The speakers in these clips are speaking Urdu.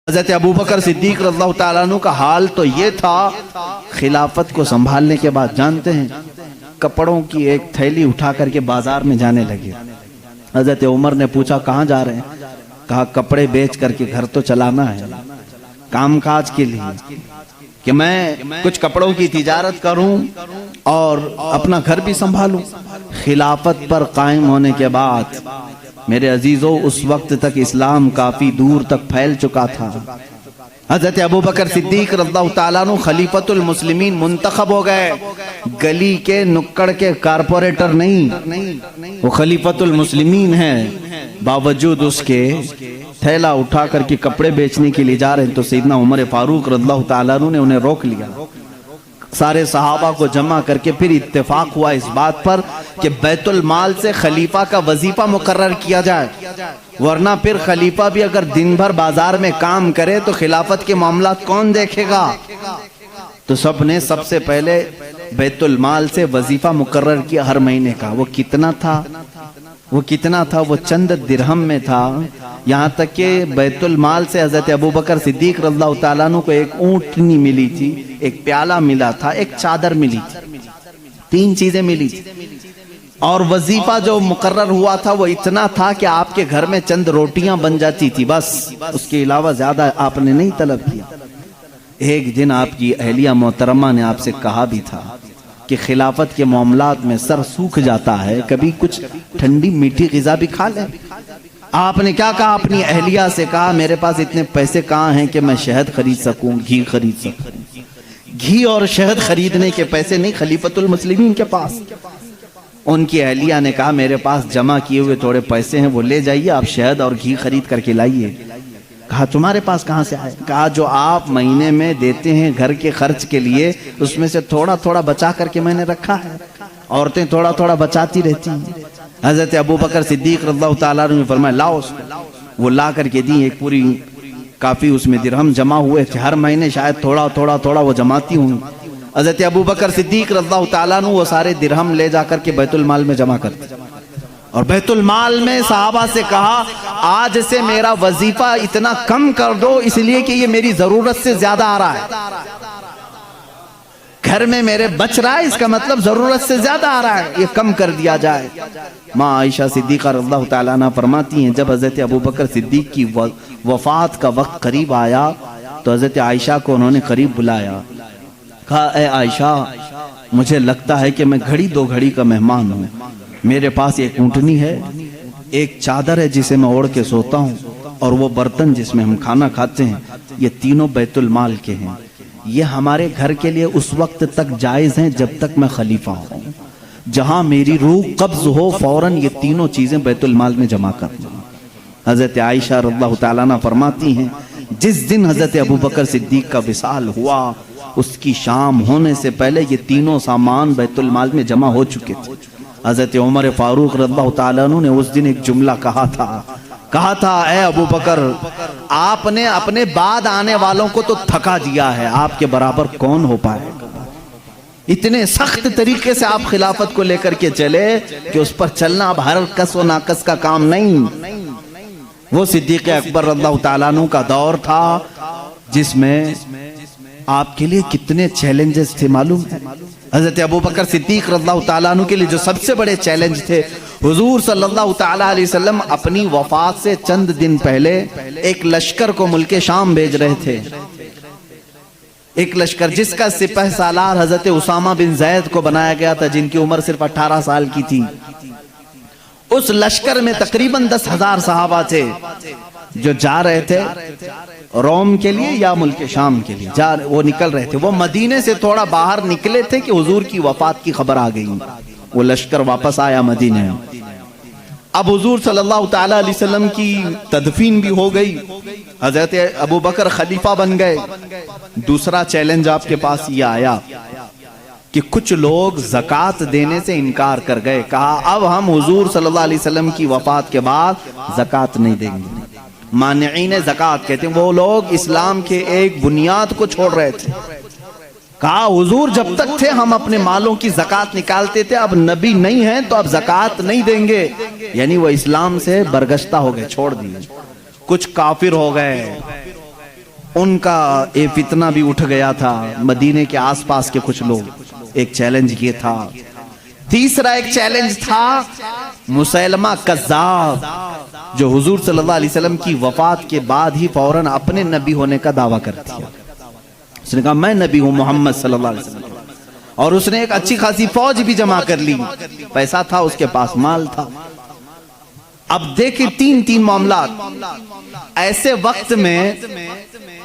حضرت ابوبکر صدیق رضی اللہ تعالیٰ عنہ کا حال تو یہ تھا، خلافت کو سنبھالنے کے بعد جانتے ہیں کپڑوں کی ایک تھیلی اٹھا کر کے بازار میں جانے لگے۔ حضرت عمر نے پوچھا کہاں جا رہے ہیں؟ کہا کپڑے بیچ کر کے گھر تو چلانا ہے، کام کاج کے لیے کہ میں کچھ کپڑوں کی تجارت کروں اور اپنا گھر بھی سنبھالوں۔ خلافت پر قائم ہونے کے بعد میرے عزیزوں اس وقت تک اسلام کافی دور تک پھیل چکا تھا۔ حضرت ابوبکر صدیق رضی اللہ تعالیٰ عنہ خلیفۃ المسلمین منتخب ہو گئے، گلی کے نکڑ کے کارپوریٹر نہیں، وہ خلیفۃ المسلمین ہیں۔ باوجود اس کے تھیلا اٹھا کر کے کپڑے بیچنے کے لیے جا رہے ہیں تو سیدنا عمر فاروق رضی اللہ تعالیٰ عنہ نے انہیں روک لیا۔ سارے صحابہ کو جمع کر کے پھر اتفاق ہوا اس بات پر کہ بیت المال سے خلیفہ کا وظیفہ مقرر کیا جائے، ورنہ پھر خلیفہ بھی اگر دن بھر بازار میں کام کرے تو خلافت کے معاملات کون دیکھے گا؟ تو سب نے سب سے پہلے بیت المال سے وظیفہ مقرر کیا ہر مہینے کا۔ وہ کتنا تھا؟ وہ چند درہم میں تھا، یہاں تک کہ بیت المال سے حضرت ابوبکر صدیق رضی اللہ تعالیٰ عنہ کو ایک اونٹنی ملی تھی، ایک پیالہ ملا تھا، ایک چادر ملی تھی، 3 چیزیں ملی تھی۔ اور وظیفہ جو مقرر ہوا تھا وہ اتنا تھا کہ آپ کے گھر میں چند روٹیاں بن جاتی تھی، بس اس کے علاوہ زیادہ آپ نے نہیں طلب کیا۔ ایک دن آپ کی اہلیہ محترمہ نے آپ سے کہا بھی تھا کہ خلافت کے معاملات میں سر سوکھ جاتا ہے، کبھی کچھ ٹھنڈی میٹھی غذا بھی کھا لیں۔ آپ نے کیا کہا؟ اپنی اہلیہ سے کہا میرے پاس اتنے پیسے کہاں ہیں کہ میں شہد خرید سکوں، گھی خرید سکوں۔ گھی اور شہد خریدنے کے پیسے نہیں خلیفۃ المسلمین کے پاس۔ ان کی اہلیہ نے کہا میرے پاس جمع کیے ہوئے تھوڑے پیسے ہیں، وہ لے جائیے، آپ شہد اور گھی خرید کر کے لائیے۔ کہا تمہارے پاس کہاں سے آئے؟ کہا جو آپ مہینے میں دیتے ہیں گھر کے خرچ کے لیے، اس میں سے تھوڑا تھوڑا بچا کر کے میں نے رکھا ہے، عورتیں تھوڑا تھوڑا بچاتی رہتی ہیں۔ حضرت ابوبکر صدیق رضی اللہ تعالیٰ عنہ نے فرمایا لاؤ اس کو۔ وہ لا کر کے دی، ایک پوری کافی اس میں درہم جمع ہوئے تھے، ہر مہینے شاید تھوڑا تھوڑا تھوڑا وہ جماتی ہوں۔ حضرت ابوبکر صدیق رضی اللہ تعالیٰ عنہ وہ سارے درہم لے جا کر کے بیت المال میں جمع کرتے، اور بیت المال میں صحابہ سے کہا آج سے میرا وظیفہ اتنا کم کر دو، اس لیے کہ یہ میری ضرورت سے زیادہ آ رہا ہے، گھر میں میرے بچ رہا ہے، اس کا مطلب ضرورت سے زیادہ آ رہا ہے، یہ کم کر دیا جائے۔ ماں عائشہ صدیقہ رضی اللہ تعالیٰ عنہ فرماتی ہیں جب حضرت ابوبکر صدیق کی وفات کا وقت قریب آیا تو حضرت عائشہ کو انہوں نے قریب بلایا، کہا اے عائشہ مجھے لگتا ہے کہ میں گھڑی 2 گھڑی کا مہمان ہوں، میرے پاس ایک اونٹنی ہے، ایک چادر ہے جسے میں اوڑھ کے سوتا ہوں، اور وہ برتن جس میں ہم کھانا کھاتے ہیں، یہ تینوں بیت المال کے ہیں، یہ ہمارے گھر کے لیے اس وقت تک جائز ہیں جب تک میں خلیفہ ہوں، جہاں میری روح قبض ہو فوراً یہ تینوں چیزیں بیت المال میں جمع کر دوں۔ حضرت عائشہ رضی اللہ تعالیٰ عنہ فرماتی ہیں جس دن حضرت ابوبکر صدیق کا وصال ہوا اس کی شام ہونے سے پہلے یہ تینوں سامان بیت المال میں جمع ہو چکے تھے۔ حضرت عمر فاروق رضی اللہ تعالیٰ عنہ نے اس دن ایک جملہ کہا تھا اے ابوبکر آپ نے اپنے بعد آنے والوں کو تو تھکا دیا ہے، آپ کے برابر کون ہو پائے گا؟ اتنے سخت طریقے سے آپ خلافت کو لے کر کے چلے کہ اس پر چلنا اب ہر کس و ناقص کا کام نہیں۔ وہ صدیق اکبر رضی اللہ تعالیٰ عنہ کا دور تھا جس میں آپ کے لیے کتنے چیلنجز تھے معلوم ہے؟ حضرت ابوبکر صدیق رضی اللہ تعالیٰ عنہ کے لیے جو سب سے بڑے چیلنج تھے، حضور صلی اللہ تعالیٰ علیہ وسلم اپنی وفات سے چند دن پہلے ایک لشکر کو ملک شام بھیج رہے تھے، ایک لشکر جس کا سپہ سالار حضرت اسامہ بن زید کو بنایا گیا تھا، جن کی عمر صرف 18 سال کی تھی۔ اس لشکر میں تقریباً 10,000 صحابہ تھے جو جا رہے تھے روم کے لیے یا ملک شام کے لیے، وہ نکل رہے تھے۔ وہ مدینے سے تھوڑا باہر نکلے تھے کہ حضور کی وفات کی خبر آ گئی، وہ لشکر واپس آیا مدینے۔ اب حضور صلی اللہ تعالیٰ علیہ وسلم کی تدفین بھی ہو گئی، حضرت ابوبکر خلیفہ بن گئے۔ دوسرا چیلنج آپ کے پاس یہ آیا کہ کچھ لوگ زکوٰۃ دینے سے انکار کر گئے، کہا اب ہم حضور صلی اللہ علیہ وسلم کی وفات کے بعد زکوٰۃ نہیں دیں گے۔ مانعین زکوٰۃ کہتے ہیں وہ لوگ اسلام کے ایک بنیاد کو چھوڑ رہے تھے، کہا حضور جب تک تھے ہم اپنے مالوں کی زکوٰۃ نکالتے تھے، اب نبی نہیں ہیں تو اب زکوٰۃ نہیں دیں گے، یعنی وہ اسلام سے برگشتہ ہو گئے، چھوڑ دیے۔ کچھ کافر ہو گئے، ان کا ایک فتنہ بھی اٹھ گیا تھا، مدینے کے آس پاس کے کچھ لوگ، ایک چیلنج یہ تھا۔ تیسرا ایک چیلنج تھا مسیلمہ کذاب، جو حضور صلی اللہ علیہ وسلم کی وفات کے بعد ہی فوراً اپنے نبی ہونے کا دعویٰ کرتی ہے۔ اس نے کہا میں نبی ہوں محمد صلی اللہ علیہ وسلم، اور اس نے ایک اچھی خاصی فوج بھی جمع کر لی، پیسہ تھا اس کے پاس، مال تھا۔ اب دیکھیں تین معاملات۔ ایسے وقت میں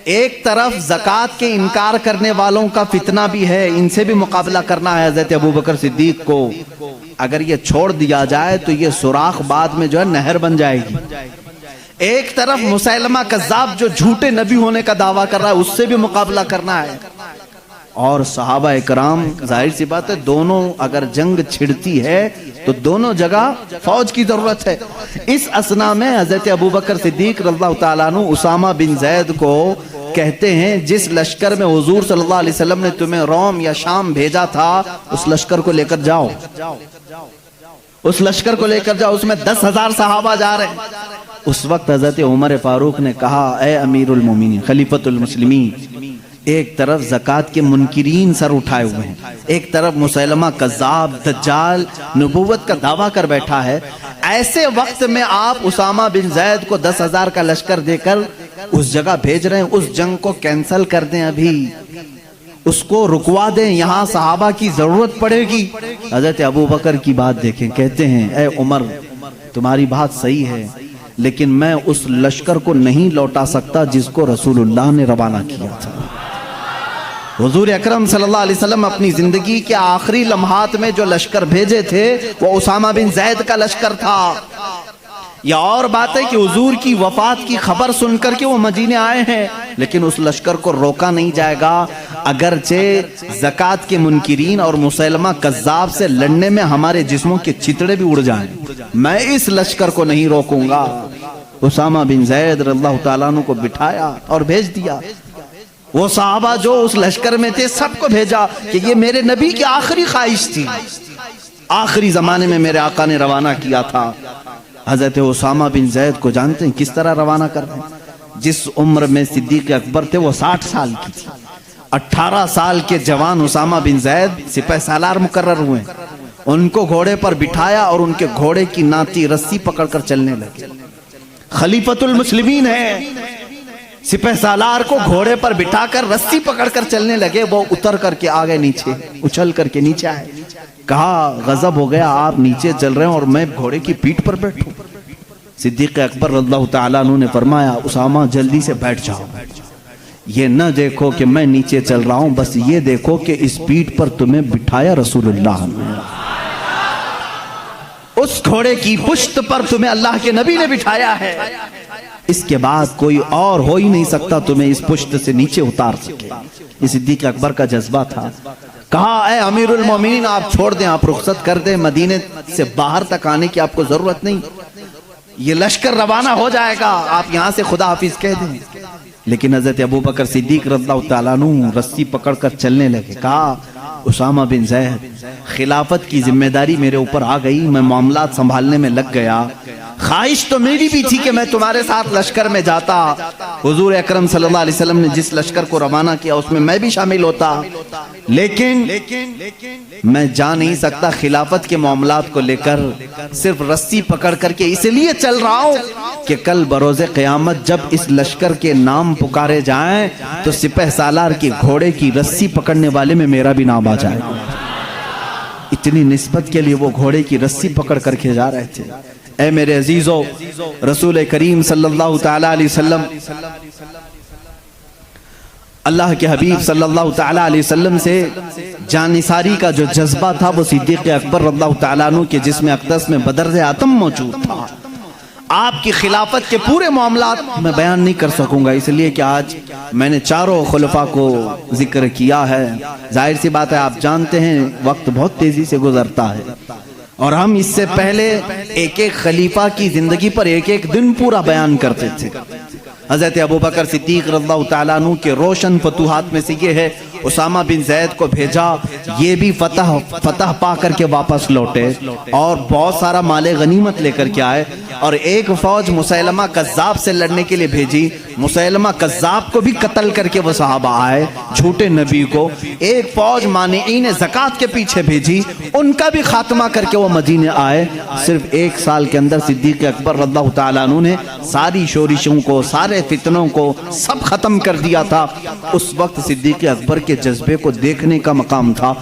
ایک طرف زکوٰۃ کے انکار کرنے والوں کا فتنہ بھی ہے، ان سے بھی مقابلہ کرنا ہے حضرت ابوبکر صدیق کو۔ اگر یہ چھوڑ دیا جائے تو یہ سوراخ بعد میں جو ہے نہر بن جائے گی۔ ایک طرف مسیلمہ کذاب جو جھوٹے نبی ہونے کا دعویٰ کر رہا ہے، اس سے بھی مقابلہ کرنا ہے۔ اور صحابہ اکرام، ظاہر سی بات ہے دونوں اگر جنگ چھڑتی ہے تو دونوں جگہ فوج کی ضرورت ہے۔ اس اثنا میں حضرت ابوبکر صدیق رضی اللہ تعالیٰ عنہ اسامہ بن زید کو کہتے ہیں جس لشکر میں حضور صلی اللہ علیہ وسلم نے تمہیں روم یا شام بھیجا تھا، اس لشکر کو لے کر جاؤ، اس لشکر کو لے کر جاؤ، اس میں 10,000 صحابہ جا رہے ہیں۔ اس وقت حضرت عمر فاروق نے کہا اے امیر المومنین، خلیفۃ المسلمین، ایک طرف زکوٰۃ کے منکرین سر اٹھائے ہوئے ہیں، ایک طرف مسیلمہ کذاب دجال نبوت کا دعویٰ کر بیٹھا ہے، ایسے وقت میں آپ اسامہ بن زید کو 10,000 کا لشکر دے کر اس جگہ بھیج رہے ہیں، اس جنگ کو کینسل کر دیں، ابھی اس کو رکوا دیں، یہاں صحابہ کی ضرورت پڑے گی۔ حضرت ابوبکر کی بات دیکھیں، کہتے ہیں اے عمر تمہاری بات صحیح ہے، لیکن میں اس لشکر کو نہیں لوٹا سکتا جس کو رسول اللہ نے روانہ کیا تھا۔ حضور اکرم صلی اللہ علیہ وسلم اپنی زندگی کے آخری لمحات میں جو لشکر بھیجے تھے وہ اسامہ بن زید کا لشکر تھا۔ یا اور بات ہے کہ حضور کی وفات کی خبر سن کر کے وہ مدینے آئے ہیں، لیکن اس لشکر کو روکا نہیں جائے گا، اگرچہ زکوٰۃ کے منکرین اور مسیلمہ کذاب سے لڑنے میں ہمارے جسموں کے چتڑے بھی اڑ جائیں، میں اس لشکر کو نہیں روکوں گا۔ اسامہ بن زید رضی اللہ تعالیٰ عنہ کو بٹھایا اور بھیج دیا۔ وہ صحابہ جو اس لشکر میں تھے سب کو بھیجا کہ یہ میرے نبی کی آخری خواہش تھی، آخری زمانے میں میرے آقا نے روانہ کیا تھا۔ حضرت اسامہ بن زید کو جانتے ہیں کس طرح روانہ کر رہے ہیں؟ جس عمر میں صدیق اکبر تھے وہ 60 سال کی تھی، 18 سال کے جوان اسامہ بن زید سپہ سالار مقرر ہوئے، ان کو گھوڑے پر بٹھایا اور ان کے گھوڑے کی ناتی رسی پکڑ کر چلنے لگے۔ خلیفۃ المسلمین ہے، سپہ سالار کو گھوڑے پر بٹھا کر رسی پکڑ کر چلنے لگے، وہ اتر کر کے آگے نیچے اچھل کر کے نیچے آئے، کہا غضب ہو گیا، آپ نیچے چل رہے ہیں اور میں گھوڑے کی پیٹھ پر بیٹھوں۔ صدیق اکبر رضی اللہ تعالیٰ عنہ نے فرمایا اسامہ جلدی سے بیٹھ جاؤ، یہ نہ دیکھو کہ میں نیچے چل رہا ہوں، بس یہ دیکھو کہ اس پیٹھ پر تمہیں بٹھایا رسول اللہ نے، اس گھوڑے کی پشت پر تمہیں اللہ کے نبی نے بٹھایا ہے، اس کے بعد کوئی اور ہو ہی نہیں سکتا تمہیں اس پشت سے نیچے اتار سکے۔ یہ صدیق اکبر کا جذبہ تھا۔ کہا اے امیر المومنین آپ چھوڑ دیں، آپ رخصت کر دیں، مدینے سے باہر تک آنے کی آپ کو ضرورت نہیں، یہ لشکر روانہ ہو جائے گا، آپ یہاں سے خدا حافظ کہہ دیں۔ لیکن حضرت ابوبکر صدیق رضی اللہ تعالیٰ عنہ رسی پکڑ کر چلنے لگے۔ کہا اسامہ بن زید خلافت کی ذمہ داری میرے اوپر آ گئی، میں معاملات سنبھالنے میں لگ گیا، خواہش تو میری بھی تھی کہ میں تمہارے ساتھ لشکر میں جاتا، حضور اکرم صلی اللہ علیہ وسلم نے جس لشکر کو روانہ کیا اس میں میں بھی شامل ہوتا، لیکن میں جا نہیں سکتا خلافت کے معاملات کو لے کر، صرف رسی پکڑ کر کے اس لیے چل رہا ہوں کہ کل بروز قیامت جب اس لشکر کے نام پکارے جائیں تو سپہ سالار کی گھوڑے کی رسی پکڑنے والے میں میرا بھی نام آ جائے۔ اتنی نسبت کے لیے وہ گھوڑے کی رسی پکڑ کر کے جا رہے تھے۔ اے میرے عزیزو، رسول کریم صلی اللہ تعالیٰ علیہ وسلم، اللہ کے حبیب صلی اللہ تعالیٰ علیہ وسلم سے جانثاری کا جو جذبہ تھا وہ صدیق اکبر رضی اللہ تعالیٰ عنہ کے جسم اقدس میں بدرز آتم موجود تھا۔ آپ کی خلافت کے پورے معاملات میں بیان نہیں کر سکوں گا، اس لیے کہ آج میں نے چاروں خلفاء کو ذکر کیا ہے۔ ظاہر سی بات ہے آپ جانتے ہیں وقت بہت تیزی سے گزرتا ہے، اور ہم اس سے پہلے ایک ایک خلیفہ کی زندگی پر ایک ایک دن پورا بیان کرتے تھے۔ حضرت ابوبکر صدیق رضی اللہ تعالیٰ عنہ کے روشن فتوحات میں سے یہ ہے اسامہ بن زید کو بھیجا، یہ بھی فتح پا کر کے واپس لوٹے اور بہت سارا مال غنیمت لے کر کے آئے، اور ایک فوج مسیلمہ کذاب سے لڑنے کے لیے بھیجی، مسیلمہ کذاب کو بھی قتل کر کے وہ صحابہ آئے، جھوٹے نبی کو۔ ایک فوج مانعین زکوٰۃ کے پیچھے بھیجی، ان کا بھی خاتمہ کر کے وہ مدینے آئے۔ صرف ایک سال کے اندر صدیق اکبر رضی اللہ تعالیٰ عنہ نے ساری شورشوں کو، سارے فتنوں کو سب ختم کر دیا تھا۔ اس وقت صدیق اکبر کے جذبے کو دیکھنے کا مقام تھا۔